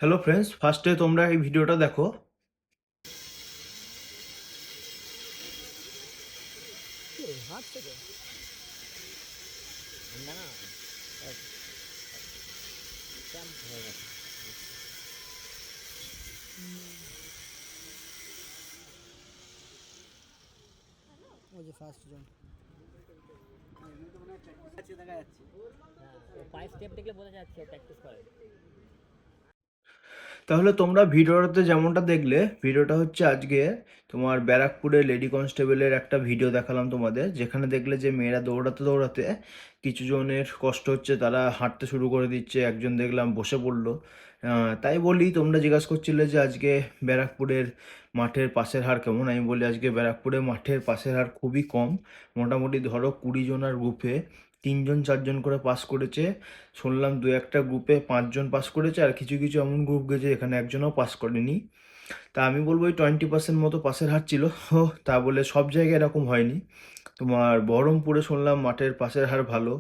Hello friends, ফার্স্টে তোমরা এই ভিডিওটা দেখো। হাঁটছে তো ঠান্ডা না ক্যাম্প হয়ে গেছে। ওই যে ফার্স্ট জন দেখা যাচ্ছে। হ্যাঁ, ও পায়ে স্টেপ দেখলে বোঝা যাচ্ছে ও প্র্যাকটিস করে। তাহলে তোমরা ভিডিওটাতে যেমনটা দেখলে, ভিডিওটা হচ্ছে আজকে তোমার ব্যারাকপুরে লেডি কনস্টেবলের একটা ভিডিও দেখালাম তোমাদের, যেখানে দেখলে যে মেয়েরা দৌড়াতে দৌড়াতে কিছু জনের কষ্ট হচ্ছে, তারা হাঁটতে শুরু করে দিচ্ছে, একজন দেখলাম বসে পড়লো। তাই বলি, তোমরা জিজ্ঞাসা করছিলে যে আজকে ব্যারাকপুরের মাঠের পাশের হার কেমন। আমি বলি আজকে ব্যারাকপুরের মাঠের পাশের হার খুবই কম। মোটামুটি ধরো 20 জনের গ্রুপে 3 জন 4 জন করে পাস করেছে। শুনলাম দু একটা গ্রুপে 5 জন পাস করেছে, আর কিছু কিছু এমন গ্রুপ গেছে এখানে একজনও পাস করেনি। তা আমি বলবো ওই 20% মতো পাসের হার ছিল। তা বলে সব জায়গায় এরকম হয়নি। তোমার বহরমপুরে শুনলাম মাঠের পাসের হার ভালো।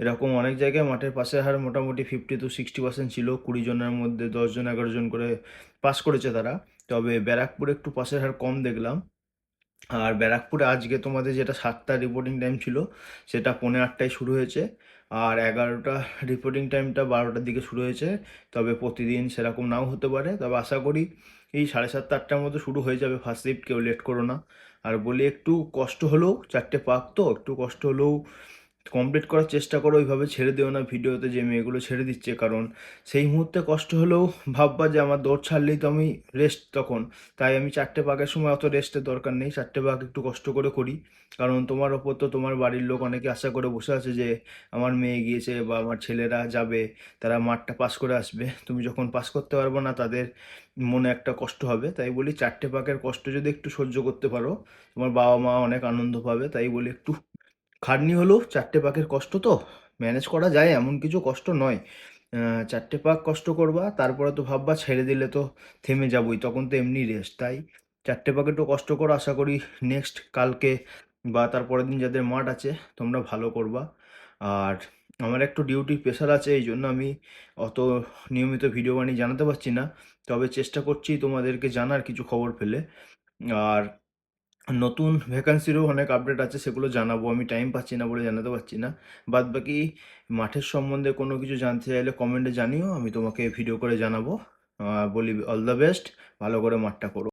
এরকম অনেক জায়গায় মাঠের পাসের হার মোটামুটি 50 to 60% ছিল। 20 জনের মধ্যে 10 জন 11 জন করে পাস করেছে তারা। তবে ব্যারাকপুরে একটু পাসের হার কম দেখলাম। আর ব্যারাকপুরে আজকে তোমাদের যেটা 7টা রিপোর্টিং টাইম ছিল, সেটা 8:45টায় শুরু হয়েছে। আর 11টা রিপোর্টিং টাইমটা 12টার দিকে শুরু হয়েছে। তবে প্রতিদিন সেরকম নাও হতে পারে, তবে আশা করি এই 7:30 8টার মধ্যে শুরু হয়ে যাবে ফার্স্ট শিফট, কেউ লেট করো না। আর বলি একটু কষ্ট হলেও, 4টে পাক তো, একটু কষ্ট হলেও কমপ্লিট করার চেষ্টা করো। ওইভাবে ছেড়ে দিও না ভিডিওতে যে মেয়েগুলো ছেড়ে দিচ্ছে, কারণ সেই মুহূর্তে কষ্ট হলেও ভাববা যে আমার দৌড় ছাড়লেই তো আমি রেস্ট তখন। তাই আমি 4টে পাকের সময় অত রেস্টের দরকার নেই, 4টে পাক একটু কষ্ট করে করি। কারণ তোমার ওপর তো তোমার বাড়ির লোক অনেকে আশা করে বসে আছে যে আমার মেয়ে গিয়েছে বা আমার ছেলেরা যাবে, তারা মাঠটা পাস করে আসবে। তুমি যখন পাস করতে পারবে না, তাদের মনে একটা কষ্ট হবে। তাই বলি 4টে পাকের কষ্ট যদি একটু সহ্য করতে পারো, তোমার বাবা মা অনেক আনন্দ পাবে। তাই বলি একটু খাটনি হলেও 4টে পাকের কষ্ট তো ম্যানেজ করা যায়, এমন কিছু কষ্ট নয়। 4টে পাক কষ্ট করবা, তারপরে তো ভাববা ছেড়ে দিলে তো থেমে যাবই, তখন তো এমনি রেস্ট। তাই 4টে পাক একটু কষ্ট করো। আশা করি নেক্সট কালকে বা তারপরের দিন যাদের মাঠ আছে তোমরা ভালো করবা। আর আমার একটু ডিউটির প্রেশার আছে, এই জন্য আমি অত নিয়মিত ভিডিও বানিয়ে জানাতে পারছি না। তবে চেষ্টা করছি তোমাদেরকে জানার কিছু খবর পেলে। আর নতুন ভ্যাকান্সিরও অনেক আপডেট আছে, সেগুলো জানাবো। আমি টাইম পাচ্ছি না বলে জানাতে পারছি না। বাদ বাকি মাঠের সম্বন্ধে কোনো কিছু জানতে চাইলে কমেন্টে জানিও, আমি তোমাকে ভিডিও করে জানাবো। বলি অল দ্য বেস্ট, ভালো করে মাঠটা করো।